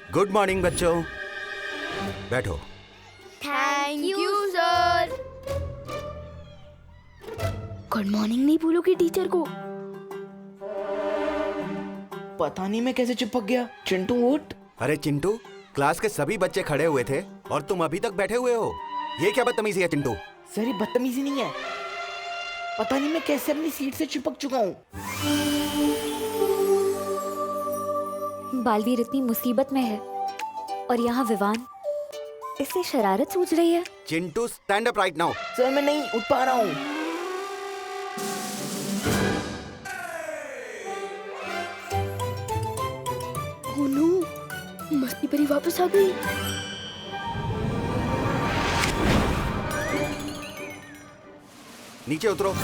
Good morning बच्चों, बैठो। Thank you sir. Good morning नहीं बोलोगे टीचर को? पता नहीं मैं कैसे चिपक गया। चिंटू उठ। अरे चिंटू, क्लास के सभी बच्चे खड़े हुए थे और तुम अभी तक बैठे हुए हो। ये क्या बदतमीजी है चिंटू? सर ये बदतमीजी नहीं है, पता नहीं मैं कैसे अपनी सीट से चिपक चुका हूँ। बालवीर इतनी मुसीबत में है और यहाँ विवान इससे शरारत सूझ रही है। Chintu stand up right now. Sir मैं नहीं उठ पा रहा हूँ। ओह नो, मस्ती परी वापस आ गई। नीचे उतरो।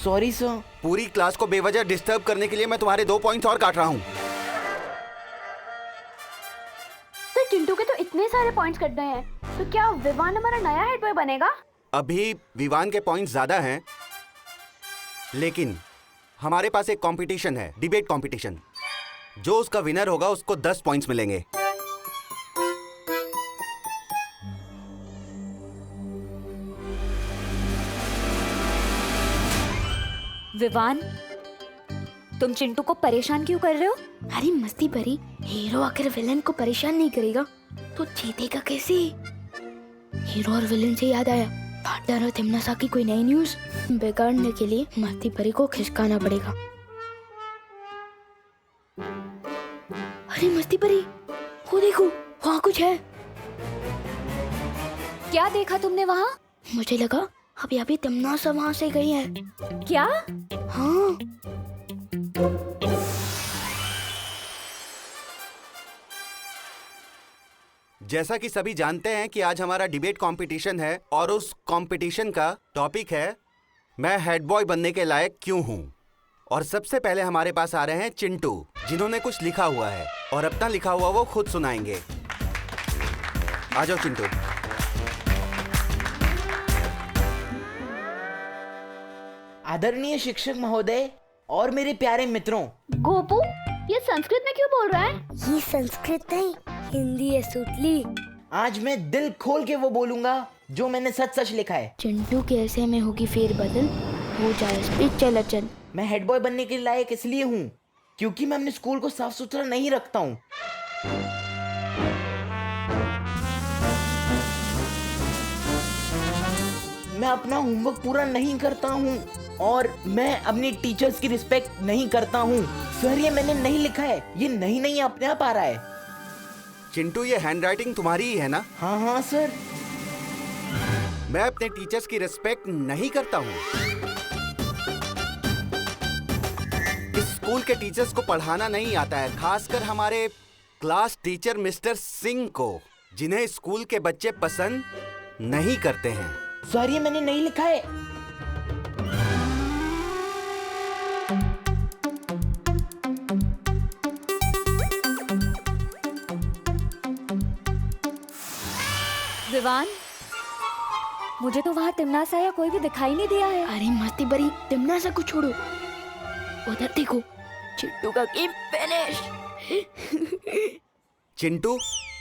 Sorry sir. पूरी क्लास को बेवजह डिस्टर्ब करने के लिए मैं तुम्हारे 2 पॉइंट्स और काट रहा हूँ। तो चिंटू के तो इतने सारे पॉइंट्स कट गए हैं, तो क्या विवान हमारा नया हेड बॉय बनेगा? अभी विवान के पॉइंट्स ज्यादा हैं, लेकिन हमारे पास एक कंपटीशन है, डिबेट कंपटीशन। जो उसका विनर होगा उसको 10 पॉइंट्स मिलेंगे। विवान, तुम चिंटू को परेशान क्यों कर रहे हो? अरे मस्ती परी, हीरो आकर विलन को परेशान नहीं करेगा तो जीतेगा कैसे? हीरो और विलन से याद आया, पार्टनर और तिमनासा की कोई नई न्यूज बिगाड़ने के लिए मस्ती परी को खिसकाना पड़ेगा। अरे मस्ती परी, वो देखो वहाँ कुछ है। क्या देखा तुमने वहाँ? मुझे लगा अभी अभी तिमनासा वहाँ से गई है। क्या? हाँ। जैसा कि सभी जानते हैं कि आज हमारा डिबेट कंपटीशन है और उस कंपटीशन का टॉपिक है मैं हेड बॉय बनने के लायक क्यों हूं। और सबसे पहले हमारे पास आ रहे हैं चिंटू, जिन्होंने कुछ लिखा हुआ है और अपना लिखा हुआ वो खुद सुनाएंगे। आ जाओ चिंटू। आदरणीय शिक्षक महोदय और मेरे प्यारे मित्रों। गोपू, ये संस्कृत में क्यों बोल रहा है? ये संस्कृत नहीं, हिंदी है सुतली। आज मैं दिल खोल के वो बोलूंगा जो मैंने सच सच लिखा है। चिंटू के ऐसे में होगी फेरबदल, हो जाए स्पीच चलचल। मैं हेड बॉय बनने के लायक इसलिए हूँ क्योंकि मैं अपने स्कूल को साफ सुथरा नहीं रखता हूँ। मैं अपना होमवर्क पूरा नहीं करता हूँ और मैं अपनी टीचर्स की रिस्पेक्ट नहीं करता हूँ। सर ये मैंने नहीं लिखा है, ये नहीं अपने आप आ रहा है। चिंटू, ये हैंडराइटिंग तुम्हारी ही है ना? हाँ हाँ सर। मैं अपने टीचर्स की रिस्पेक्ट नहीं करता हूँ। इस स्कूल के टीचर्स को पढ़ाना नहीं आता है, खासकर हमारे क्लास टीचर मिस्टर सिंह को, जिन्हें स्कूल के बच्चे पसंद नहीं करते हैं। सर ये मैंने नहीं लिखा है। विवान, मुझे तो वहाँ तिमनासा या कोई भी दिखाई नहीं दिया है। अरे मस्ती बरी, तिमनासा को छोड़ो, उधर देखो, चिंटू का गेम फिनिश। चिंटू,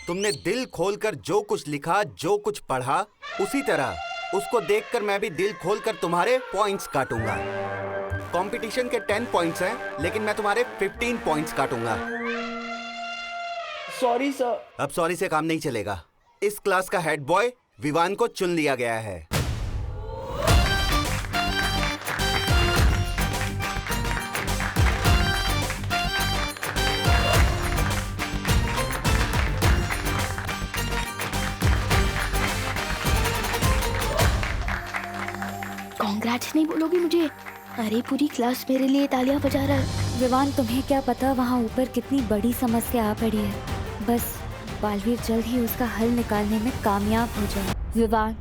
तुमने दिल खोलकर जो कुछ लिखा, जो कुछ पढ़ा, उसी तरह उसको देखकर मैं भी दिल खोलकर तुम्हारे पॉइंट्स काटूंगा। कंपटीशन के 10 पॉइंट्स हैं, लेकिन मैं तुम्हारे 15 पॉइंट्स काटूंगा। Sorry sir. अब सॉरी से काम नहीं चलेगा। इस क्लास का हेड बॉय विवान को चुन लिया गया है। कांग्रेट्स नहीं बोलोगी मुझे? अरे पूरी क्लास मेरे लिए तालियां बजा रहा है। विवान, तुम्हें क्या पता वहाँ ऊपर कितनी बड़ी समस्या आ पड़ी है। बस बालवीर जल्द ही उसका हल निकालने में कामयाब हो जाए। विवान,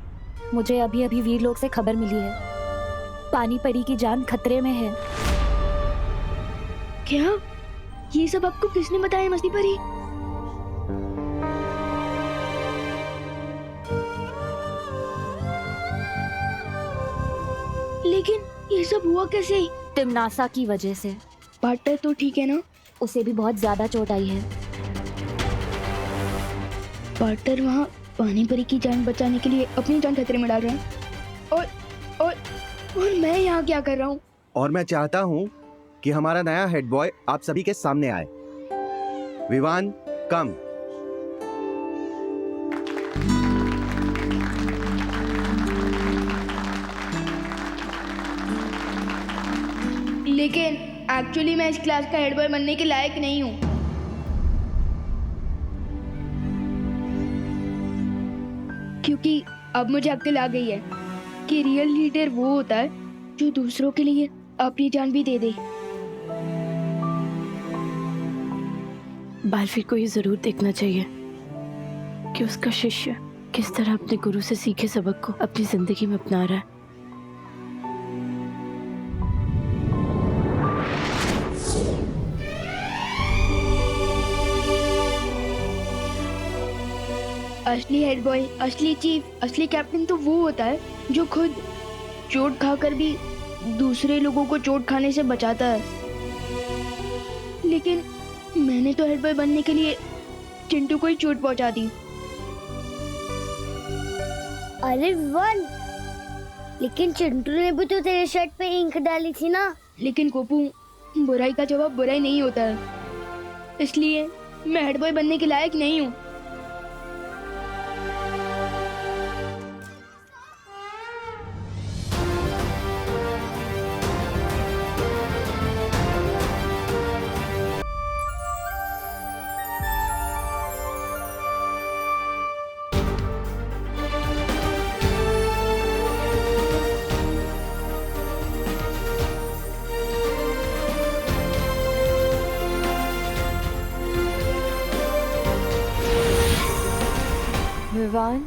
मुझे अभी अभी वीर लोग से खबर मिली है, पानी परी की जान खतरे में है। क्या? ये सब आपको किसने बताया मस्ती परी? लेकिन ये सब हुआ कैसे? तिमनासा की वजह से। पार्टनर तो ठीक है ना? उसे भी बहुत ज्यादा चोट आई है। पार्टनर वहाँ पानी परी की जान बचाने के लिए अपनी जान खतरे में डाल रहे हैं और मैं यहाँ क्या कर रहा हूँ? और मैं चाहता हूँ कि हमारा नया हेड बॉय आप सभी के सामने आए। विवान, कम। लेकिन एक्चुअली मैं इस क्लास का हेड बॉय बनने के लायक नहीं हूँ। क्योंकि अब मुझे अक्ल आ गई है कि रियल लीडर वो होता है जो दूसरों के लिए अपनी जान भी दे दे। बालवीर को ये जरूर देखना चाहिए कि उसका शिष्य किस तरह अपने गुरु से सीखे सबक को अपनी जिंदगी में अपना रहा है। असली हेड बॉय, असली चीफ, असली कैप्टन तो वो होता है जो खुद चोट खाकर भी दूसरे लोगों को चोट खाने से बचाता है। लेकिन मैंने तो हेड बॉय बनने के लिए चिंटू को ही चोट पहुंचा दी। अरे वन, लेकिन चिंटू ने भी तो तेरे शर्ट पे इंक डाली थी ना। लेकिन कोपू, बुराई का जवाब बुराई नहीं होता है, इसलिए मैं हेड बॉय बनने के लायक नहीं हूँ। विवान,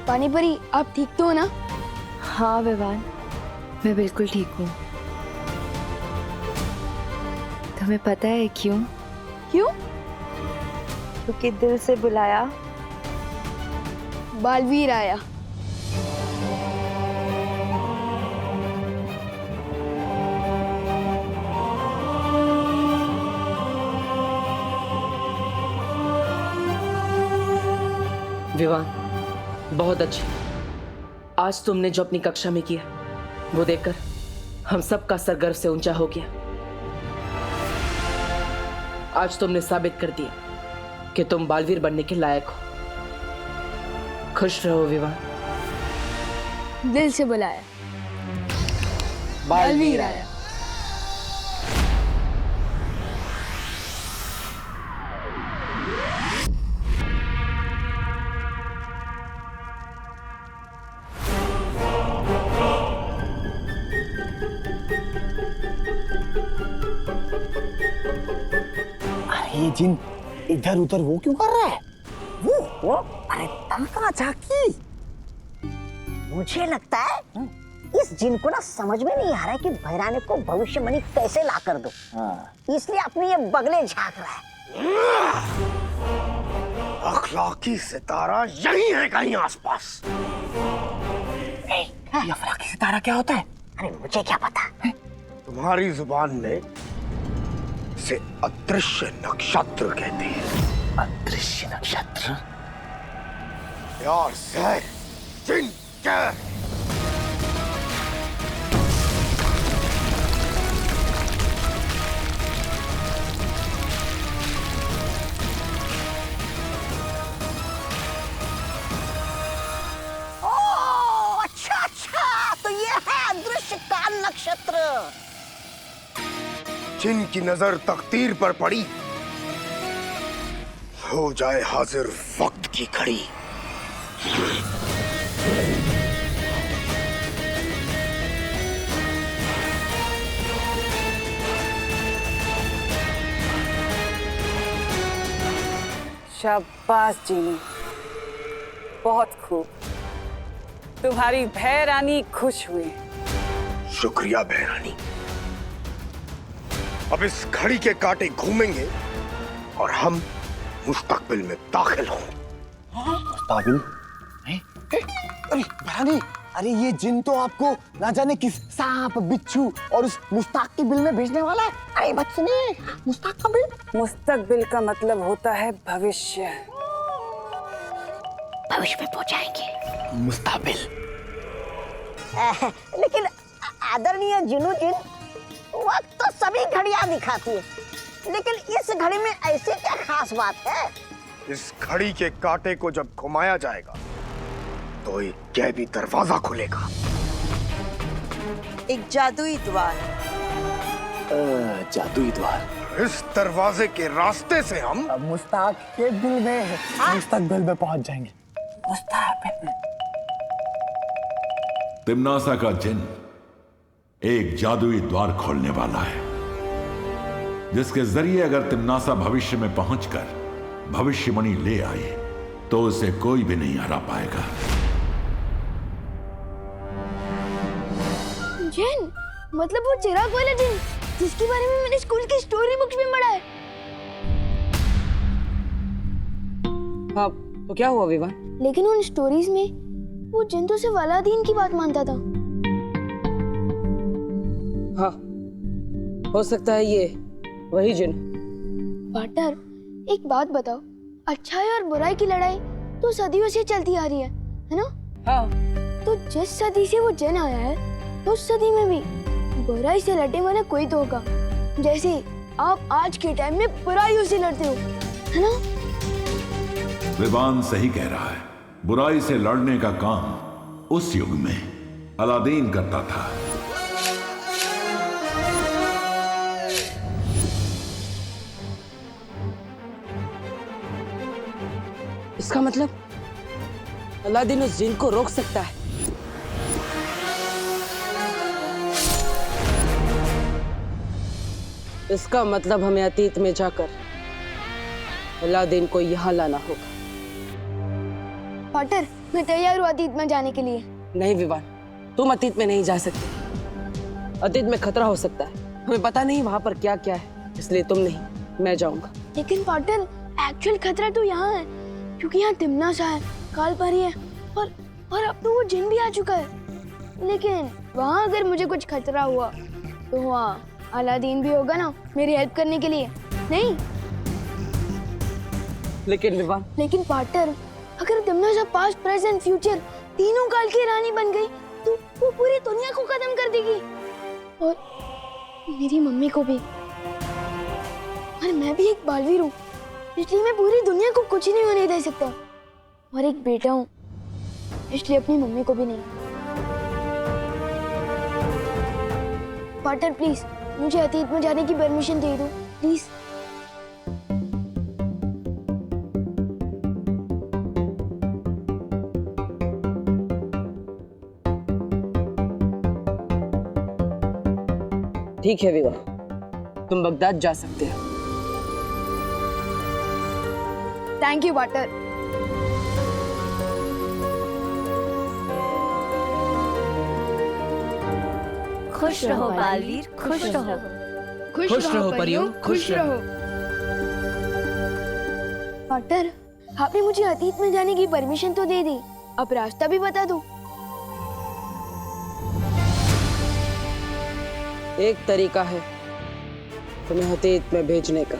पानी परी, आप ठीक तो हो ना? हाँ विवान, मैं बिल्कुल ठीक हूँ। तुम्हें पता है क्यों? क्यों? क्योंकि दिल से बुलाया बालवीर आया। विवान, बहुत अच्छी। आज तुमने जो अपनी कक्षा में किया वो देखकर हम सब का सर गर्व से ऊंचा हो गया। आज तुमने साबित कर दिया कि तुम बालवीर बनने के लायक हो। खुश रहो विवान। दिल से बुलाया, बालवीर आया। ये जिन इधर उधर वो क्यों कर रहा है? वो अरे तनखा झाकी। मुझे लगता है इस जिन को ना समझ में नहीं आ रहा है कि भैराने को भविष्यवाणी कैसे ला कर दो। इसलिए अपनी ये बगले झांक रहा है। अखलाकी सितारा यही है कहीं आसपास। ये अखलाकी सितारा क्या होता है? अरे मुझे क्या पता। तुम्हारी जुबान में इसे अदृश्य नक्षत्र कहते हैं। अदृश्य नक्षत्र? यार सर, जिन क्या? अच्छा, तो ये है अदृश्य काल नक्षत्र। जिनकी नजर तकदीर पर पड़ी, हो जाए हाजिर वक्त की घड़ी। शाबाश जीनी, बहुत खूब। तुम्हारी भैरानी खुश हुई। शुक्रिया भैरानी। अब इस घड़ी के कांटे घूमेंगे और हम मुस्तकबिल में दाखिल होंगे। मुस्तकबिल? अरे भरानी, अरे ये जिन तो आपको ना जाने किस सांप, बिच्छू और उस मुस्तकबिल में भेजने वाला है। अरे मत सुनिए, मुस्तकबिल। मुस्तकबिल का मतलब होता है भविष्य। भविष्य में पहुंचाएंगे। मुस्तकबिल। लेकिन आदरणीय जिनू जिन, वक्त तो सभी घड़ियां दिखाती है, लेकिन इस घड़ी में ऐसी क्या खास बात है? इस घड़ी के कांटे को जब घुमाया जाएगा तो एक गैबी दरवाजा खुलेगा। एक जादुई द्वार। जादुई द्वार। इस दरवाजे के रास्ते से हम मुस्तकबिल में पहुंच जाएंगे। मुस्तकबिल। तिम्नासा का जिन एक जादुई द्वार खोलने वाला है, जिसके जरिए अगर तिम्नासा भविष्य में पहुंचकर भविष्यवाणी ले आए तो उसे कोई भी नहीं हरा पाएगा। जिन, मतलब वो चिराग वाला जिन जिसके बारे में मैंने स्कूल की स्टोरी बुक्स में पढ़ा है। हाँ, तो क्या हुआ विवान? लेकिन उन स्टोरीज में वो जिन तो सिर्फ अलादीन की बात मानता था। हाँ, हो सकता है ये वही जिन। पार्टनर, एक बात बताओ, अच्छाई और बुराई की लड़ाई तो सदियों से चलती आ रही है ना? हाँ। तो जिस सदी से वो जिन आया है, उस सदी में भी बुराई से लड़ने वाला कोई तो होगा, जैसे आप आज के टाइम में बुराइयों से लड़ते हो, है ना? विवान सही कह रहा है। बुराई से लड़ने का काम उस युग में अलादीन करता था। इसका मतलब अलादीन उस जिन को रोक सकता है। इसका मतलब हमें अतीत में जाकर अलादीन को यहाँ लाना होगा। पार्टनर, मैं तैयार हूँ अतीत में जाने के लिए। नहीं विवान, तुम अतीत में नहीं जा सकते। अतीत में खतरा हो सकता है, हमें पता नहीं वहाँ पर क्या क्या है, इसलिए तुम नहीं, मैं जाऊंगा। लेकिन पार्टनर, एक्चुअल खतरा तो यहाँ है, क्योंकि यहाँ तिम्नासा है, कालपरी है और अब तो वो जिन भी आ चुका है। लेकिन वहाँ अगर मुझे कुछ खतरा हुआ तो वहाँ अलादीन भी होगा ना, मेरी हेल्प करने के लिए, नहीं? लेकिन विवान, लेकिन पार्टनर, अगर तिम्नासा पास्ट, प्रेजेंट, फ्यूचर तीनों काल की रानी बन गई तो वो पूरी दुनिया को खत्म कर देगी, और मेरी मम्मी को भी। और मैं भी एक बालवीर हूँ, इसलिए मैं पूरी दुनिया को कुछ नहीं होने दे सकता, और एक बेटा हूँ, इसलिए अपनी मम्मी को भी नहीं। पार्टनर प्लीज, मुझे अतीत में जाने की परमिशन दे दो, प्लीज। ठीक है विवाह, तुम बगदाद जा सकते हो। Thank you partner. खुश रहो बालवीर, खुश रहो। खुश रहो परियों, खुश रहो। पार्टनर, आपने मुझे अतीत में जाने की परमिशन तो दे दी, अब रास्ता भी बता दो। एक तरीका है तुम्हें अतीत में भेजने का।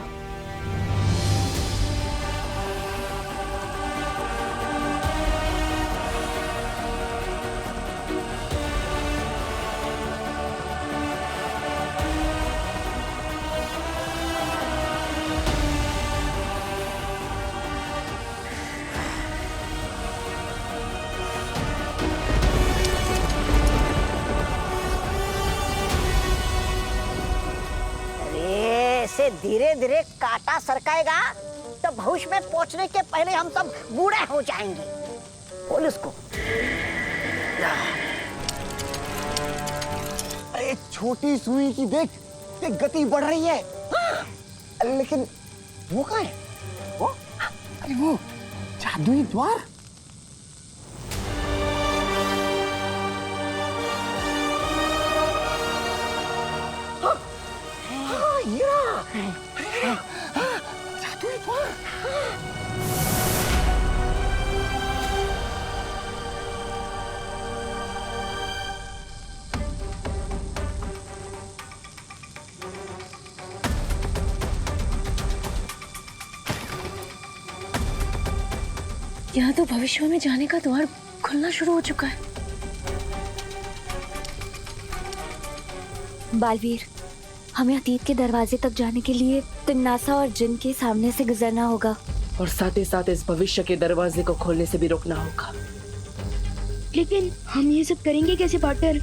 से धीरे धीरे कांटा सरकाएगा तो भविष्य में पहुंचने के पहले हम सब बूढ़े हो जाएंगे। बोल उसको। अरे छोटी सुई की देख, गति बढ़ रही है। लेकिन वो कहाँ है? वो? अरे वो जादुई द्वार। हाँ, ये जादुई द्वार। यहाँ तो भविष्य में जाने का द्वार खुलना शुरू हो चुका है। बालवीर, हमें अतीत के दरवाजे तक जाने के लिए तिम्नासा और जिन के सामने से गुजरना होगा, और साथ ही साथ इस भविष्य के दरवाजे को खोलने से भी रोकना होगा। लेकिन हम ये सब करेंगे कैसे पार्टनर?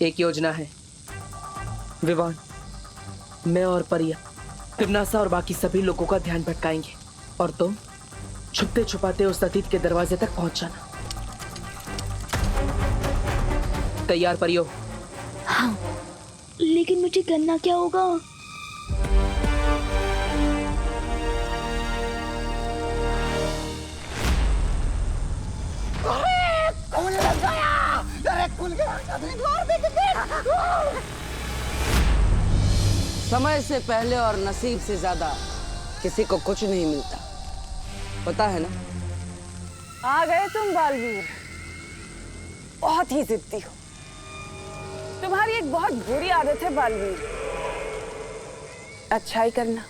एक योजना है विवान। मैं और परिया तिम्नासा और बाकी सभी लोगों का ध्यान भटकाएंगे, और तुम छुपते छुपाते उस अतीत के दरवाजे तक पहुंच जाना। तैयार परियो? हाँ। लेकिन मुझे करना क्या होगा? खुल गया! अरे खुल गया! जादुई द्वार देख। समय से पहले और नसीब से ज्यादा किसी को कुछ नहीं मिलता, पता है ना? आ गए तुम बालवीर। बहुत ही जिद्दी हो। तुम्हारी एक बहुत बुरी आदत है बालवीर, अच्छाई करना।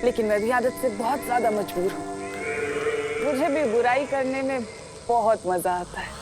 लेकिन मैं भी आदत से बहुत ज्यादा मजबूर हूँ। मुझे भी बुराई करने में बहुत मजा आता है।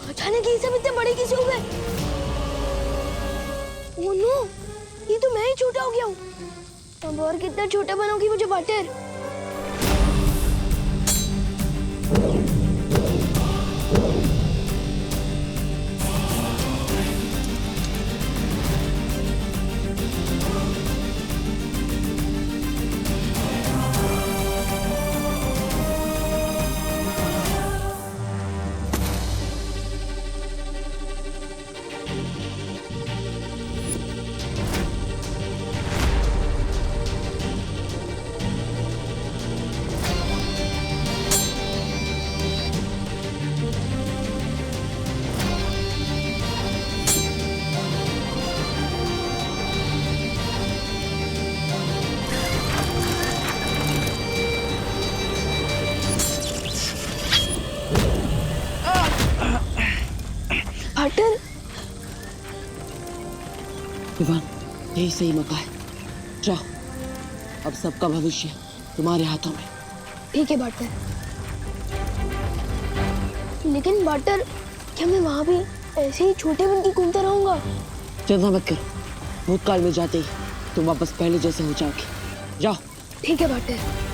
अचानक ये सब इतने बड़े कैसे हो गए? ओह नो, ये तो मैं ही छोटा हो गया हूँ। अब और कितना छोटा बनाऊंगी मुझे पार्टनर? विवान, यही सही मौका है। जाओ, अब सबका भविष्य तुम्हारे हाथों में। ठीक है बाटर। लेकिन बाटर, क्या मैं वहाँ भी ऐसे ही छोटे बन के घूमता रहूंगा? चिंता मत करो, भूतकाल में जाते ही तुम वापस पहले जैसे हो जाओगे। जाओ। ठीक है बाटर।